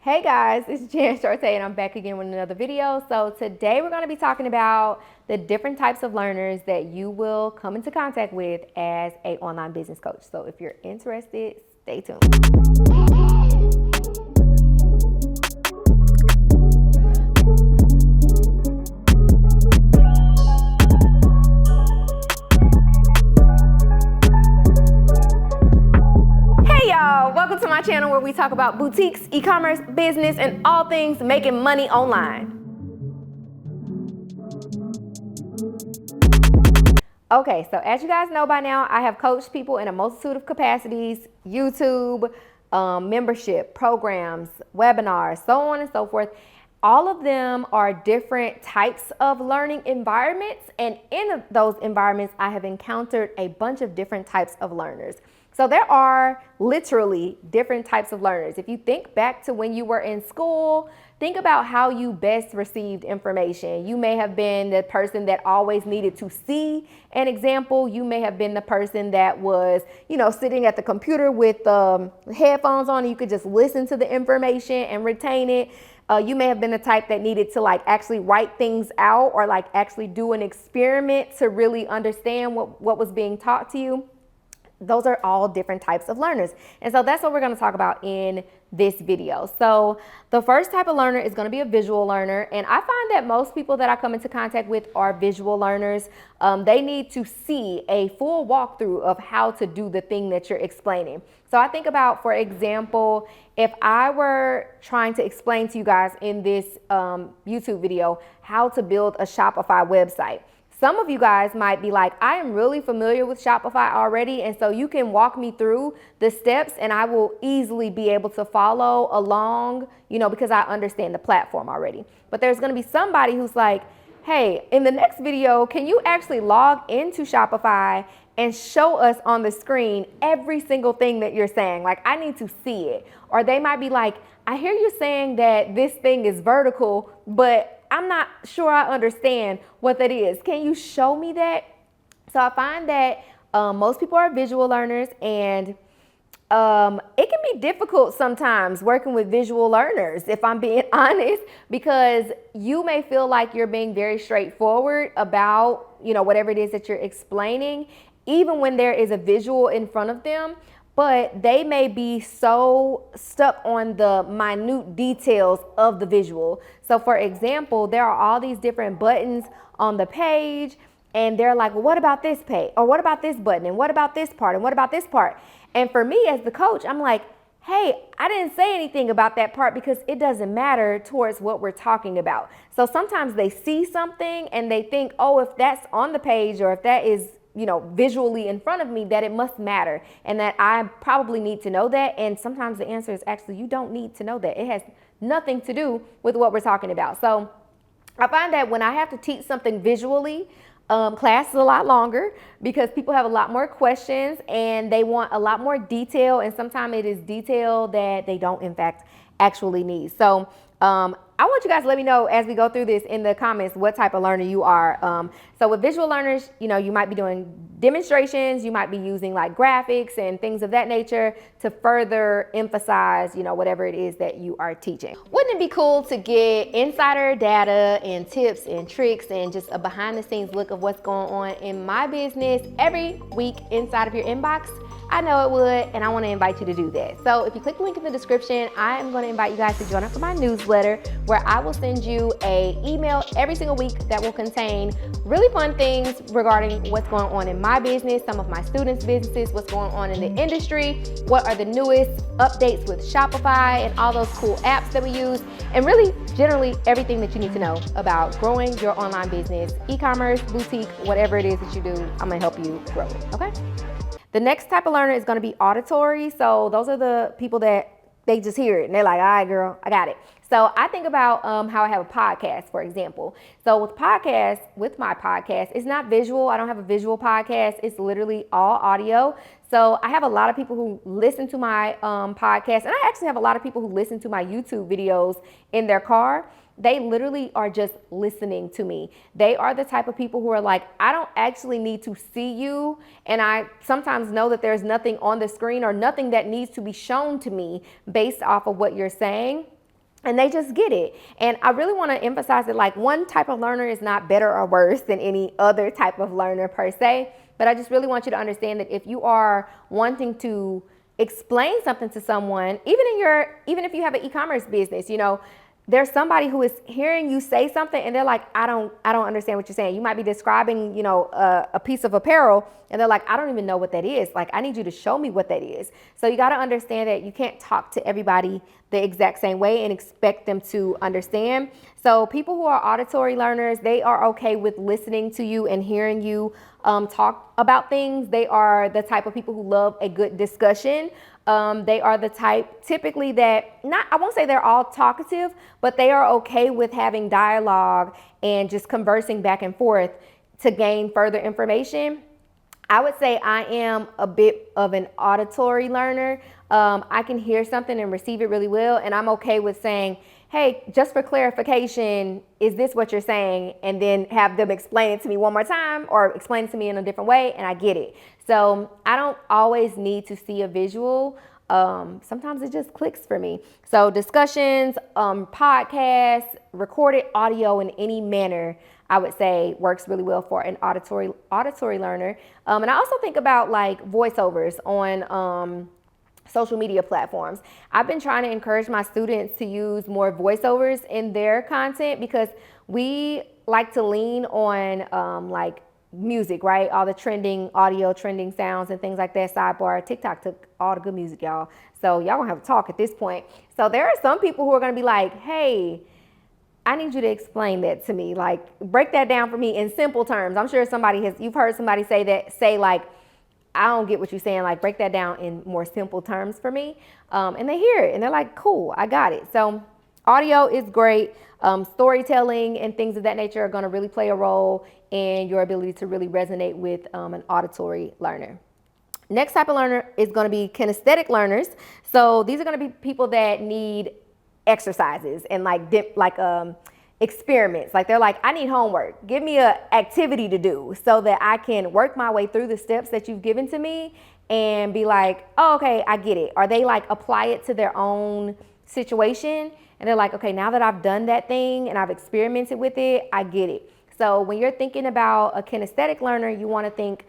Hey guys, it's Jan Shorte and I'm back again with another video. So today we're going to be talking about the different types of learners that you will come into contact with as an online business coach. So if you're interested, stay tuned. Welcome to my channel where we talk about boutiques, e-commerce, business, and all things making money online. Okay, so as you guys know by now, I have coached people in a multitude of capacities: YouTube, membership, programs, webinars, so on and so forth. All of them are different types of learning environments, and in those environments, I have encountered a bunch of different types of learners. So there are literally different types of learners. If you think back to when you were in school, think about how you best received information. You may have been the person that always needed to see an example. You may have been the person that was, sitting at the computer with headphones on and you could just listen to the information and retain it. You may have been the type that needed to actually write things out or actually do an experiment to really understand what was being taught to you. Those are all different types of learners. And so that's what we're going to talk about in this video. So the first type of learner is going to be a visual learner. And I find that most people that I come into contact with are visual learners. They need to see a full walkthrough of how to do the thing that you're explaining. So I think about, for example, if I were trying to explain to you guys in this YouTube video how to build a Shopify website. Some of you guys might be like, I am really familiar with Shopify already, and so you can walk me through the steps and I will easily be able to follow along, because I understand the platform already. But there's going to be somebody who's like, hey, in the next video, can you actually log into Shopify and show us on the screen every single thing that you're saying? I need to see it. Or they might be like, I hear you saying that this thing is vertical, but I'm not sure I understand what that is. Can you show me that? So I find that most people are visual learners, and it can be difficult sometimes working with visual learners, if I'm being honest, because you may feel like you're being very straightforward about, whatever it is that you're explaining, even when there is a visual in front of them. But they may be so stuck on the minute details of the visual. So for example, there are all these different buttons on the page, and they're like, well, what about this page? Or what about this button? And what about this part? And what about this part? And for me as the coach, I'm like, hey, I didn't say anything about that part because it doesn't matter towards what we're talking about. So sometimes they see something and they think, oh, if that's on the page or if that is visually in front of me, that it must matter and that I probably need to know that. And sometimes the answer is actually, you don't need to know that. It has nothing to do with what we're talking about. So I find that when I have to teach something visually, class is a lot longer because people have a lot more questions and they want a lot more detail. And sometimes it is detail that they don't in fact actually need. So I want you guys to let me know as we go through this in the comments what type of learner you are. So with visual learners, you might be doing demonstrations, you might be using graphics and things of that nature to further emphasize, whatever it is that you are teaching. Wouldn't it be cool to get insider data and tips and tricks and just a behind the scenes look of what's going on in my business every week inside of your inbox? I know it would, and I want to invite you to do that. So if you click the link in the description, I am going to invite you guys to join up for my newsletter where I will send you an email every single week that will contain really fun things regarding what's going on in my business, some of my students' businesses, what's going on in the industry, what are the newest updates with Shopify and all those cool apps that we use, and really generally everything that you need to know about growing your online business, e-commerce, boutique, whatever it is that you do, I'm going to help you grow it, okay? The next type of learner is going to be auditory. So those are the people that they just hear it and they're like, all right, girl, I got it. So I think about how I have a podcast, for example. So with my podcast, it's not visual. I don't have a visual podcast. It's literally all audio. So I have a lot of people who listen to my podcast, and I actually have a lot of people who listen to my YouTube videos in their car. They literally are just listening to me. They are the type of people who are like, I don't actually need to see you. And I sometimes know that there's nothing on the screen or nothing that needs to be shown to me based off of what you're saying. and they just get it. And I really want to emphasize that like one type of learner is not better or worse than any other type of learner per se. But I just really want you to understand that if you are wanting to explain something to someone, even if you have an e-commerce business, you know, there's somebody who is hearing you say something and they're like, I don't understand what you're saying. You might be describing, you know, a piece of apparel and they're like, I don't even know what that is. Like, I need you to show me what that is. So you got to understand that you can't talk to everybody the exact same way and expect them to understand. So people who are auditory learners, they are okay with listening to you and hearing you talk about things. They are the type of people who love a good discussion. They are the type typically that I won't say they're all talkative, but they are okay with having dialogue and just conversing back and forth to gain further information. I would say I am a bit of an auditory learner. I can hear something and receive it really well, and I'm okay with saying, hey, just for clarification, is this what you're saying? And then have them explain it to me one more time or explain it to me in a different way, and I get it. So I don't always need to see a visual. Sometimes it just clicks for me. So discussions, podcasts, recorded audio in any manner, I would say works really well for an auditory learner. And I also think about like voiceovers on social media platforms. I've been trying to encourage my students to use more voiceovers in their content because we like to lean on like music, right? All the trending audio, trending sounds and things like that. Sidebar, TikTok took all the good music, y'all. So y'all gonna have to talk at this point. So there are some people who are gonna be like, hey, I need you to explain that to me. Like, break that down for me in simple terms. I'm sure you've heard somebody say like, I don't get what you're saying. Like, break that down in more simple terms for me. And they hear it and they're like, cool, I got it. So audio is great. Storytelling and things of that nature are gonna really play a role in your ability to really resonate with an auditory learner. Next type of learner is gonna be kinesthetic learners. So these are gonna be people that need exercises and experiments. Like they're like, I need homework. Give me an activity to do so that I can work my way through the steps that you've given to me and be like, oh, okay, I get it. Or they like apply it to their own situation and they're like, okay, now that I've done that thing and I've experimented with it, I get it. So when you're thinking about a kinesthetic learner, you want to think,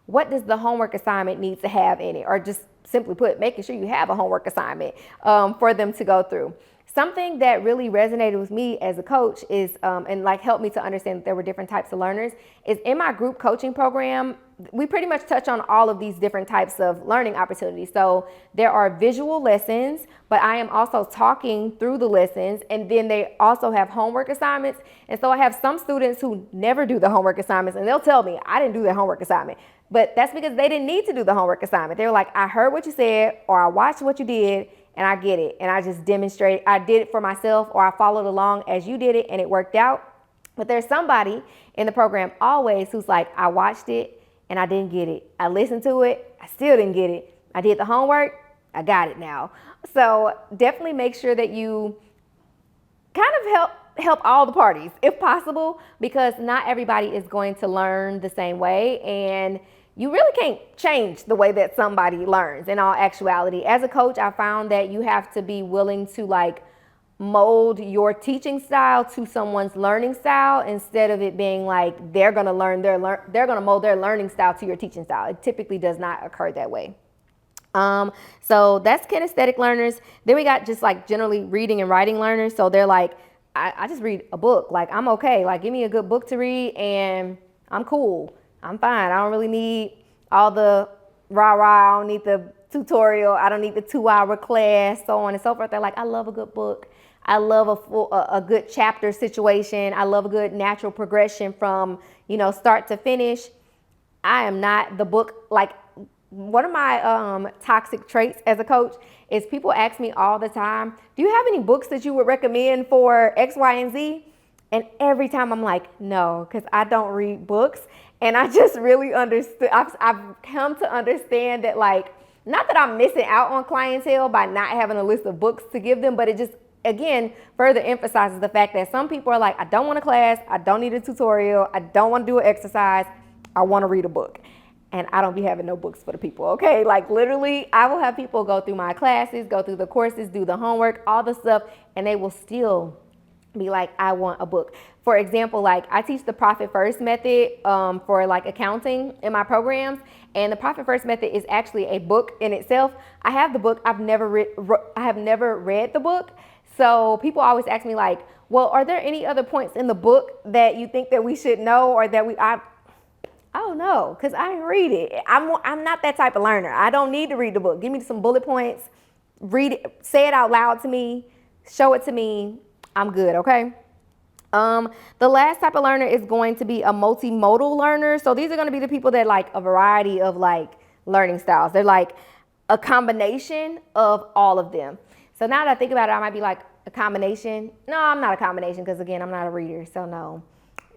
what does the homework assignment need to have in it? Or just simply put, making sure you have a homework assignment for them to go through. Something that really resonated with me as a coach is, and like helped me to understand that there were different types of learners, is in my group coaching program, we pretty much touch on all of these different types of learning opportunities. So there are visual lessons, but I am also talking through the lessons, and then they also have homework assignments. And so I have some students who never do the homework assignments, and they'll tell me, I didn't do that homework assignment. But that's because they didn't need to do the homework assignment. They were like, I heard what you said, or I watched what you did, and I get it. And I just demonstrate, I did it for myself, or I followed along as you did it and it worked out. But there's somebody in the program always who's like, I watched it and I didn't get it. I listened to it, I still didn't get it. I did the homework, I got it now. So definitely make sure that you kind of help all the parties if possible, because not everybody is going to learn the same way. And you really can't change the way that somebody learns in all actuality. As a coach, I found that you have to be willing to like mold your teaching style to someone's learning style instead of it being like they're gonna mold their learning style to your teaching style. It typically does not occur that way. So that's kinesthetic learners. Then we got just like generally reading and writing learners. So they're like, I just read a book. Like, I'm okay. Like, give me a good book to read and I'm cool. I'm fine. I don't really need all the rah-rah. I don't need the tutorial. I don't need the 2-hour class, so on and so forth. They're like, I love a good book. I love a good chapter situation. I love a good natural progression from, start to finish. I am not the book. Like, one of my toxic traits as a coach is people ask me all the time, do you have any books that you would recommend for X, Y, and Z? And every time I'm like, no, because I don't read books. And I just really understood, I've come to understand that, like, not that I'm missing out on clientele by not having a list of books to give them, but it just, again, further emphasizes the fact that some people are like, I don't want a class, I don't need a tutorial, I don't want to do an exercise, I want to read a book. and I don't be having no books for the people, okay? Like literally, I will have people go through my classes, go through the courses, do the homework, all the stuff, and they will still be like, I want a book. For example, like I teach the Profit First method for like accounting in my programs, and the Profit First method is actually a book in itself. I have the book. I have never read the book. So people always ask me like, well, are there any other points in the book that you think that we should know, or that I don't know, because I didn't read it. I'm not that type of learner. I don't need to read the book. Give me some bullet points, read it, say it out loud to me, show it to me. I'm good, okay? The last type of learner is going to be a multimodal learner. So these are going to be the people that like a variety of like learning styles. They're like a combination of all of them. So now that I think about it, I might be like a combination. No, I'm not a combination because again, I'm not a reader. So no,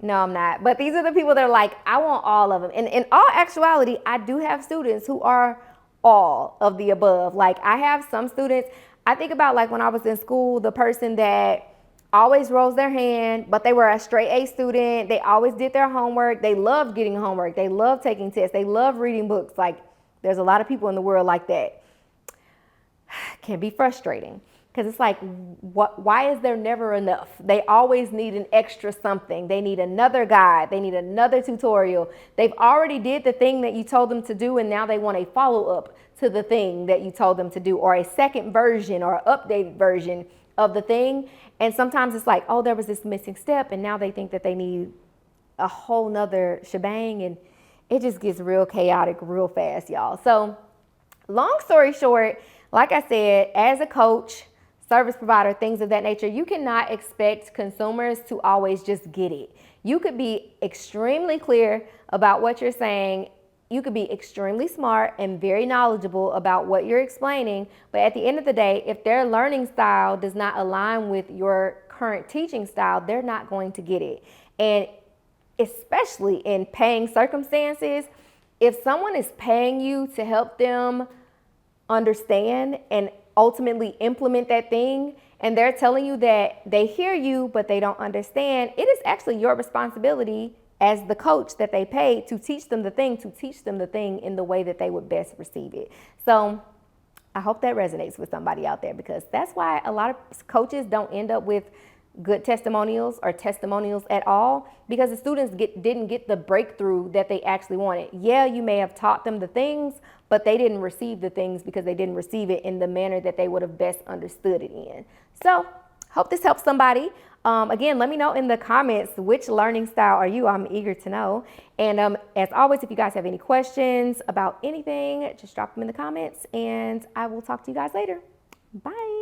I'm not. But these are the people that are like, I want all of them. And in all actuality, I do have students who are all of the above. Like I have some students, I think about like when I was in school, the person that always rose their hand, but they were a straight A student. They always did their homework. They loved getting homework. They loved taking tests. They loved reading books. Like there's a lot of people in the world like that. Can be frustrating because it's like, why is there never enough? They always need an extra something. They need another guide. They need another tutorial. They've already did the thing that you told them to do, and now they want a follow-up to the thing that you told them to do, or a second version or updated version of the thing. And sometimes it's like, oh, there was this missing step, and now they think that they need a whole nother shebang, and it just gets real chaotic real fast, y'all. So long story short, like I said, as a coach, service provider, things of that nature, you cannot expect consumers to always just get it. You could be extremely clear about what you're saying. You could be extremely smart and very knowledgeable about what you're explaining, but at the end of the day, if their learning style does not align with your current teaching style, they're not going to get it. And especially in paying circumstances, if someone is paying you to help them understand and ultimately implement that thing, and they're telling you that they hear you, but they don't understand, it is actually your responsibility as the coach that they pay to teach them the thing in the way that they would best receive it. So I hope that resonates with somebody out there, because that's why a lot of coaches don't end up with good testimonials or testimonials at all, because the students didn't get the breakthrough that they actually wanted. Yeah, you may have taught them the things, but they didn't receive the things because they didn't receive it in the manner that they would have best understood it in. So hope this helps somebody. Again, let me know in the comments, which learning style are you? I'm eager to know. And as always, if you guys have any questions about anything, just drop them in the comments, and I will talk to you guys later. Bye.